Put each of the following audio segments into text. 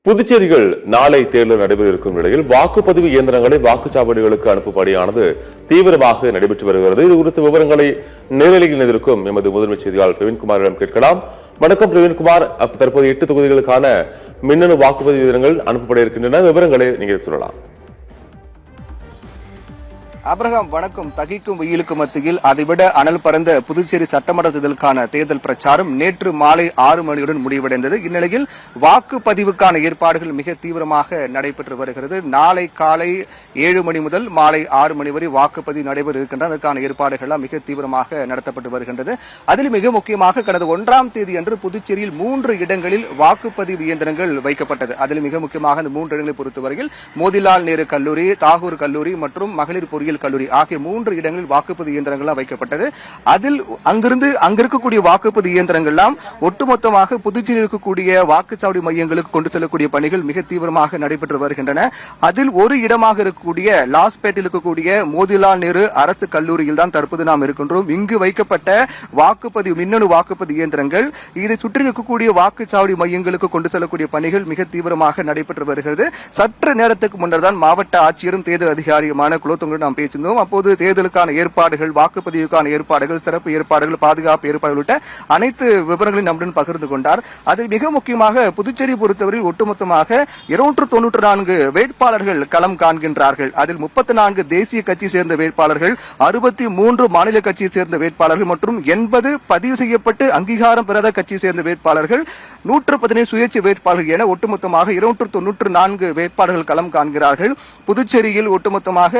புதுச்சேரியில் நாளை தேர்தல் நடைபெற இருக்கும் நிலையில் வாக்குப்பதிவு இயந்திரங்களை வாக்குச்சாவடிகளுக்கு அனுப்பும் பணியானது தீவிரமாக நடைபெற்று வருகிறது. இது குறித்த விவரங்களை நேரலையில் இருக்கும் எமது முதன்மை செய்தியாளர் பிரவீன்குமாரிடம் கேட்கலாம். வணக்கம் பிரவீன்குமார், தற்போது 8 தொகுதிகளுக்கான மின்னணு வாக்குப்பதிவு இயந்திரங்கள் அனுப்பப்பட இருக்கின்றன. விவரங்களை நீங்கள் சொல்லலாம். அப்ரஹாம், வணக்கம். தகிக்கும் வெயிலுக்கு மத்தியில் அதைவிட அனல் பறந்த புதுச்சேரி சட்டமன்ற தேர்தலுக்கான தேர்தல் பிரச்சாரம் நேற்று மாலை 6 மணியுடன் முடிவடைந்தது. இந்நிலையில் வாக்குப்பதிவுக்கான ஏற்பாடுகள் மிக தீவிரமாக நடைபெற்று வருகிறது. நாளை காலை 7 மணி முதல் மாலை 6 மணி வரை வாக்குப்பதிவு நடைபெற இருக்கின்றன. அதற்கான ஏற்பாடுகள் மிக தீவிரமாக நடத்தப்பட்டு வருகின்றது. அதில் மிக முக்கியமாக கடந்த 1ஆம் தேதி அன்று புதுச்சேரியில் 3 இடங்களில் வாக்குப்பதிவு இயந்திரங்கள் வைக்கப்பட்டது. அதில் மிக முக்கியமாக இந்த 3 இடங்களை பொறுத்தவரையில் மோதிலால் நேரு கல்லூரி, தாகூர் கல்லூரி மற்றும் மகளிர் பொறியியல் கல்லூரி ஆகிய 3 இடங்களில் வாக்குப்பதிவு இயந்திரங்கள் வைக்கப்பட்டது. அதில் அங்க இருக்கக்கூடிய வாக்குப்பதிவு இயந்திரங்கள்லாம் ஒட்டுமொத்தமாக புதுச்சேரியில் இருக்கக்கூடிய வாக்குச்சாவடி மையங்களுக்கு கொண்டு செல்லக்கூடிய பணிகள் மிக தீவிரமாக நடைபெற்று வருகின்றன. அதில் ஒரு இடமாக இருக்கக்கூடிய லாஸ்பேட்டில் இருக்கக்கூடிய மோதிலால் நேரு அரசு கல்லூரியில் தான் தற்போது நாம் இருக்கின்றோம். இங்கு வைக்கப்பட்ட வாக்குப்பதிவு மின்னணு வாக்குப்பதிவு இயந்திரங்கள் இதை சுற்றி இருக்கக்கூடிய வாக்குச்சாவடி மையங்களுக்கு கொண்டு செல்லக்கூடிய பணிகள் மிக தீவிரமாக நடைபெற்று வருகிறது. சற்று நேரத்துக்கு முன்னர் தான் மாவட்ட ஆட்சியரும் தேர்தல் அதிகாரியுமான குலோத்துங்கன் நாம் பேசியிருந்தோம். அப்போது தேர்தலுக்கான ஏற்பாடுகள், வாக்குப்பதிவுக்கான ஏற்பாடுகள், சிறப்பு ஏற்பாடுகள், பாதுகாப்பு ஏற்பாடுகள் உள்ளிட்ட அனைத்து விவரங்களையும் நம்முடன் பகிர்ந்து கொண்டார். அதில் மிக முக்கியமாக புதுச்சேரி பொறுத்தவரையில் ஒட்டுமொத்தமாக 294 வேட்பாளர்கள் களம் காண்கின்றார்கள். அதில் 34 தேசிய கட்சி சேர்ந்த வேட்பாளர்கள், 63 மாநில கட்சியை சேர்ந்த வேட்பாளர்கள் மற்றும் 80 பதிவு செய்யப்பட்டு அங்கீகாரம் பெறாத கட்சியை சேர்ந்த வேட்பாளர்கள், 117 சுயேட்சை வேட்பாளர்கள் என ஒட்டுமொத்தமாக 294 வேட்பாளர்கள் களம் காண்கிறார்கள். புதுச்சேரியில் ஒட்டுமொத்தமாக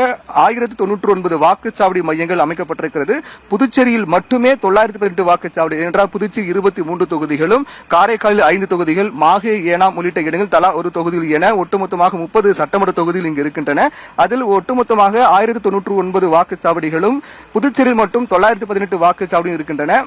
1099 வாக்குச்சாவடி மையங்கள் அமைக்கப்பட்டிருக்கிறது. புதுச்சேரியில் மட்டுமே 918 வாக்குச்சாவடி என்றால் புதுச்சேரி 23 தொகுதிகளும், காரைக்காலில் 5 தொகுதிகள், மாஹே, ஏனாம் உள்ளிட்ட இடங்கள் தலா ஒரு தொகுதியில் என ஒட்டுமொத்தமாக 30 சட்டமன்ற தொகுதிகள் இங்கு இருக்கின்றன. அதில் ஒட்டுமொத்தமாக 1099 வாக்குச்சாவடிகளும், புதுச்சேரியில் மட்டும் 918 வாக்குச்சாவடியும் இருக்கின்றன.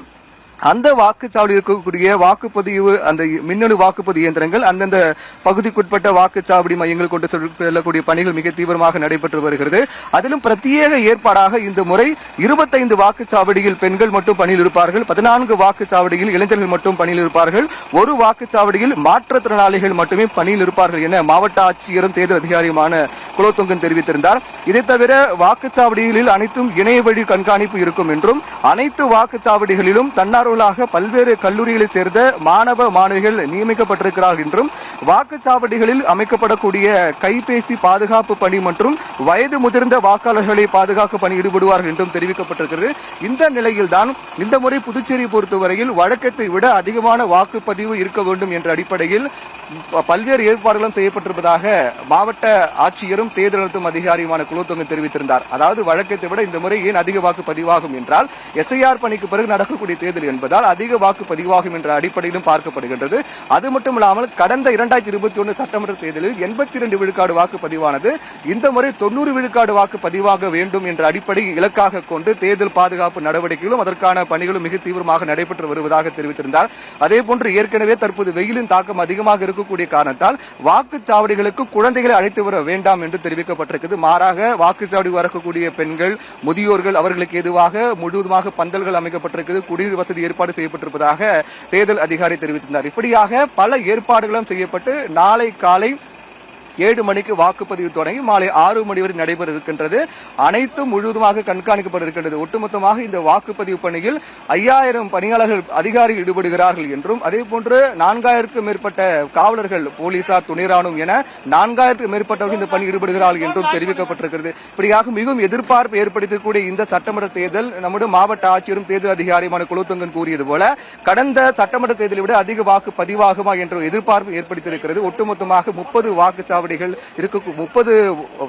அந்த வாக்குச்சாவடி இருக்கக்கூடிய வாக்குப்பதிவு அந்த மின்னணு வாக்குப்பதிவு இயந்திரங்கள் அந்தந்த பகுதிக்குட்பட்ட வாக்குச்சாவடி மையங்கள் கொண்டு செல்லக்கூடிய பணிகள் மிக தீவிரமாக நடைபெற்று வருகிறது. அதிலும் பிரத்யேக ஏற்பாடாக இந்த முறை 25 வாக்குச்சாவடியில் பெண்கள் மட்டும் பணியில் இருப்பார்கள், 14 வாக்குச்சாவடியில் இளைஞர்கள் மட்டும் பணியில் இருப்பார்கள், ஒரு வாக்குச்சாவடியில் மாற்றுத்திறனாளிகள் மட்டுமே பணியில் இருப்பார்கள் என மாவட்ட ஆட்சியரும் தேர்தல் அதிகாரியுமான குலோத்துங்கன் தெரிவித்திருந்தார். இதை தவிர வாக்குச்சாவடிகளில் அனைத்தும் இணைய வழி கண்காணிப்பு இருக்கும் என்றும், அனைத்து வாக்குச்சாவடிகளிலும் தன்னார்வ பல்வேறு கல்லூரிகளைச் சேர்ந்த மாணவ மாணவிகள் நியமிக்கப்பட்டிருக்கிறார்கள் என்றும், வாக்குச்சாவடிகளில் அமைக்கப்படக்கூடிய கைபேசி பாதுகாப்பு பணி மற்றும் வயது முதிர்ந்த வாக்காளர்களை பாதுகாக்க பணி ஈடுபடுவார்கள் என்றும் தெரிவிக்கப்பட்டிருக்கிறது. இந்த நிலையில்தான் இந்த முறை புதுச்சேரியை பொறுத்தவரையில் வழக்கத்தை விட அதிகமான வாக்குப்பதிவு இருக்க வேண்டும் என்ற அடிப்படையில் பல்வேறு ஏற்பாடுகளும் செய்யப்பட்டிருப்பதாக மாவட்ட ஆட்சியரும் தேர்தல் நடத்தும் அதிகாரியுமான குலோத்துங்கன் தெரிவித்திருந்தார். அதாவது வழக்கத்தை விட இந்த முறை ஏன் அதிக வாக்கு பதிவாகும் என்றால், எஸ்ஐஆர் பணிக்கு பிறகு நடக்கக்கூடிய தேர்தல் என்பதால் அதிக வாக்கு பதிவாகும் என்ற அடிப்படையிலும் பார்க்கப்படுகின்றது. அது மட்டுமில்லாமல் கடந்த 2021 சட்டமன்ற தேர்தலில் 82 விழுக்காடு வாக்கு பதிவானது. இந்த முறை 90 விழுக்காடு வாக்கு பதிவாக வேண்டும் என்ற அடிப்படை இலக்காக கொண்டு தேர்தல் பாதுகாப்பு நடவடிக்கைகளும் அதற்கான பணிகளும் மிக தீவிரமாக நடைபெற்று வருவதாக தெரிவித்திருந்தார். அதேபோன்று ஏற்கனவே தற்போது வெயிலின் தாக்கம் அதிகமாக இருக்கக்கூடிய காரணத்தால் வாக்குச்சாவடிகளுக்கு குழந்தைகளை அழைத்து வர வேண்டாம் என்று தெரிவிக்கப்பட்டிருக்கிறது. மாறாக வாக்குச்சாவடி வரக்கூடிய பெண்கள், முதியோர்கள் அவர்களுக்கு எதுவாக முழுவதுமாக பந்தல்கள் அமைக்கப்பட்டிருக்கிறது, குடிநீர் வசதி ஏற்பாடு செய்யப்பட்டிருப்பதாக தேர்தல் அதிகாரி தெரிவித்திருந்தார். இப்படியாக பல ஏற்பாடுகளும் செய்யப்பட்டு நாளை காலை 7 மணிக்கு வாக்குப்பதிவு தொடங்கி மாலை 6 மணி வரை நடைபெற இருக்கின்றது. அனைத்தும் முழுவதுமாக கண்காணிக்கப்பட இருக்கின்றது. ஒட்டுமொத்தமாக இந்த வாக்குப்பதிவு பணியில் 5000 பணியாளர்கள் அதிகாரிகள் ஈடுபடுகிறார்கள் என்றும், அதே போன்று 4000க்கும் மேற்பட்ட காவலர்கள், போலீசார், துணை ராணுவம் என 4000க்கும் மேற்பட்டவர்கள் இந்த பணி ஈடுபடுகிறார்கள் என்றும் தெரிவிக்கப்பட்டிருக்கிறது. இப்படியாக மிகவும் எதிர்பார்ப்பு ஏற்படுத்தக்கூடிய இந்த சட்டமன்ற தேர்தல் நம்முடைய மாவட்ட ஆட்சியரும் தேர்தல் அதிகாரியுமான குலோத்துங்கன் கூறியது போல கடந்த சட்டமன்ற தேர்தலை விட அதிக வாக்கு பதிவாகுமா என்ற எதிர்பார்ப்பு ஏற்படுத்தியிருக்கிறது. ஒட்டுமொத்தமாக 30 வாக்குச்சாவடி 30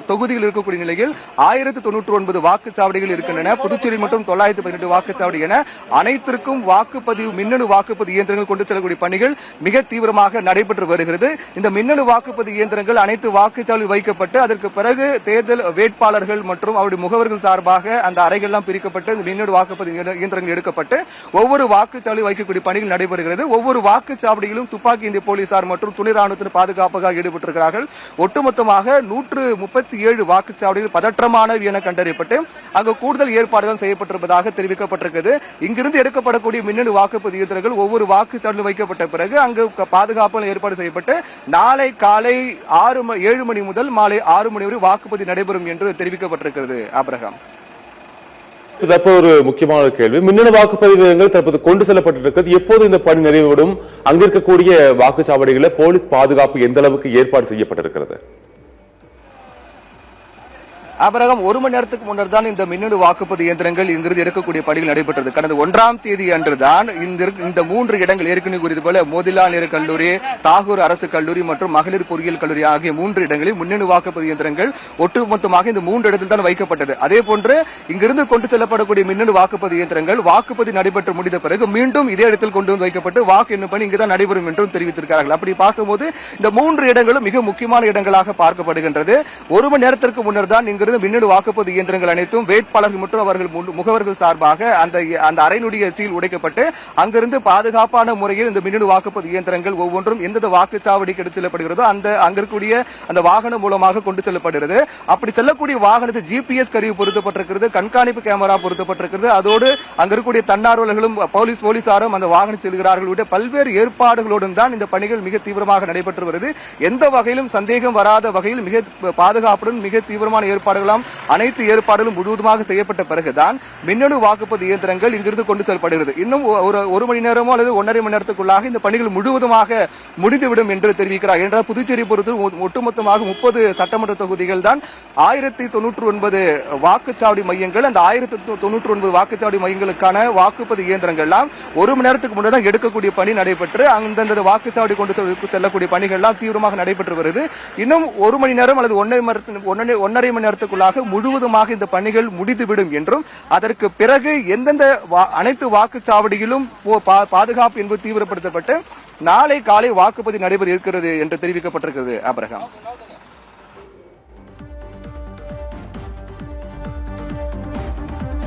தொகுதிகள் இருக்கக்கூடிய நிலையில் 1099 வாக்குச்சாவடிகள் இருக்கின்றன. புதுச்சேரி மற்றும் 918 வாக்குச்சாவடி என அனைத்திற்கும் வாக்குப்பதிவு மின்னணு வாக்குப்பதிவு இயந்திரங்கள் கொண்டு செல்லக்கூடிய பணிகள் மிக தீவிரமாக நடைபெற்று வருகிறது. இந்த மின்னணு வாக்குப்பதிவு இயந்திரங்கள் அனைத்து வாக்குச்சாவடியில் வைக்கப்பட்டு அதற்கு பிறகு தேர்தல் வேட்பாளர்கள் மற்றும் அவருடைய முகவர்கள் சார்பாக அந்த அறைகள்லாம் பிரிக்கப்பட்டு மின்னணு வாக்குப்பதிவு இயந்திரங்கள் எடுக்கப்பட்டு ஒவ்வொரு வாக்குச்சாவடியில் வைக்கக்கூடிய பணிகள் நடைபெறுகிறது. ஒவ்வொரு வாக்குச்சாவடியிலும் துப்பாக்கி இந்திய போலீசார் மற்றும் துணை ராணுவத்தின் பாதுகாப்பாக ஈடுபட்டிருக்கிறார்கள். ஒட்டுமொத்தமாக 137 வாக்குச்சாவடிகள் பதற்றமானவை என கண்டறியப்பட்டு அங்கு கூடுதல் ஏற்பாடுகள் செய்யப்பட்டிருப்பதாக தெரிவிக்கப்பட்டிருக்கிறது. இங்கிருந்து எடுக்கப்படக்கூடிய மின்னணு வாக்குப்பதிவு இயந்திரங்கள் ஒவ்வொரு வாக்குச்சாவடியில் வைக்கப்பட்ட பிறகு அங்கு பாதுகாப்பு ஏற்பாடு செய்யப்பட்டு நாளை காலை 7 மணி முதல் மாலை 6 மணி வரை வாக்குப்பதிவு நடைபெறும் என்று தெரிவிக்கப்பட்டிருக்கிறது. ஆபிரகாம், தற்போது ஒரு முக்கியமான கேள்வி, மின்னணு வாக்குப்பதிவு இயந்திரங்கள் தற்போது கொண்டு செல்லப்பட்டிருக்கிறது. எப்போது இந்த பணி நிறைவுவிடும்? அங்க இருக்கக்கூடிய வாக்குச்சாவடிகளில் போலீஸ் பாதுகாப்பு எந்த அளவுக்கு ஏற்பாடு செய்யப்பட்டிருக்கிறது? ஆபிரகாம், 1 மணி நேரத்துக்கு முன்னர் தான் இந்த மின்னணு வாக்குப்பதிவு இயந்திரங்கள் இங்கிருந்து எடுக்கக்கூடிய பணிகள் நடைபெற்றது. கடந்த 1ஆம் தேதி அன்றுதான் இந்த 3 இடங்கள் ஏற்கனவே குறித்து போல மோதிலால் நேரு கல்லூரி, தாகூர் அரசு கல்லூரி மற்றும் மகளிர் பொறியியல் கல்லூரி ஆகிய 3 இடங்களில் மின்னணு வாக்குப்பதிவு இயந்திரங்கள் ஒட்டுமொத்தமாக இந்த 3 இடத்தில் தான் வைக்கப்பட்டது. அதே போன்று இங்கிருந்து கொண்டு செல்லப்படக்கூடிய மின்னணு வாக்குப்பதிவு இயந்திரங்கள் வாக்குப்பதிவு நடைபெற்று முடிந்த பிறகு மீண்டும் இதே இடத்தில் கொண்டு வந்து வைக்கப்பட்டு வாக்கு எண்ணும் பணி இங்குதான் நடைபெறும் என்றும் தெரிவித்திருக்கிறார்கள். அப்படி பார்க்கும்போது இந்த 3 இடங்களும் மிக முக்கியமான இடங்களாக பார்க்கப்படுகின்றது. 1 மணி நேரத்திற்கு முன்னர் தான் இங்கிருந்து மின்னணு வாக்குப்பதிவு இயந்திரங்கள் அனைத்தும் வேட்பாளர்கள் மற்றும் அவர்கள் முகவர்கள் சார்பாக அந்த அரைநுடைய சீல் உடைக்கப்பட்டு அங்கிருந்து பாதுகாப்பான முறையில் இந்த மின்னணு வாக்குப்பதிவு இயந்திரங்கள் ஒவ்வொன்றும் எந்தெந்த வாக்குச்சாவடிக்கு எடுத்து செல்லப்படுகிறதோ அங்க இருக்கக்கூடிய அந்த வாகனம் மூலமாக கொண்டு செல்லப்படுகிறது. அப்படி செல்லக்கூடிய வாகனத்தில் ஜிபிஎஸ் கருவி பொருத்தப்பட்டிருக்கிறது, கண்காணிப்பு கேமரா பொருத்தப்பட்டிருக்கிறது. அதோடு அங்க இருக்கக்கூடிய தன்னார்வலர்களும் போலீசாரும் அந்த வாகனம் செல்கிறார்கள். பல்வேறு ஏற்பாடுகளோடு தான் இந்த பணிகள் மிக தீவிரமாக நடைபெற்று வருகிறது. எந்த வகையிலும் சந்தேகம் வராத வகையில் மிக பாதுகாப்புடன் மிக தீவிரமான ஏற்பாடுகளாம் அனைத்து ஏற்பாடுகளும் முழுவதுமாக செய்யப்பட்ட பிறகுதான் மின்னணு வாக்குப்பதிவு இயந்திரங்கள் இங்கிருந்து கொண்டு செல்லப்படுகிறது. இன்னும் ஒரு மணி நேரமோ அல்லது 1.5 மணி நேரத்துக்குள்ளாக இந்த பணிகள் முழுவதுமாக முடிந்துவிடும் என்று தெரிவிக்கிறார். என்றால் புதுச்சேரி பொறுத்து ஒட்டுமொத்தமாக 30 சட்டமன்ற தொகுதிகள் தான் 1099 வாக்குச்சாவடி மையங்கள். அந்த 1099 வாக்குச்சாவடி மையங்களுக்கான வாக்குப்பதிவு இயந்திரங்கள் எல்லாம் 1 மணி நேரத்துக்கு முன்னே தான் எடுக்கக்கூடிய பணி நடைபெற்று அந்தந்த வாக்குச்சாவடி கொண்டு செல்லக்கூடிய பணிகள் எல்லாம் தீவிரமாக நடைபெற்று வருது. இன்னும் 1 மணி நேரம் அல்லது 1.5 மணி நேரத்துக்குள்ளாக முழுவதுமாக இந்த பணிகள் முடிந்துவிடும் என்றும் அதற்கு பிறகு எந்தெந்த அனைத்து வாக்குச்சாவடியிலும் பாதுகாப்பு என்பது தீவிரப்படுத்தப்பட்டு நாளை காலை வாக்குப்பதிவு நடைபெற இருக்கிறது என்று தெரிவிக்கப்பட்டிருக்கிறது. ஆபிரகாம்.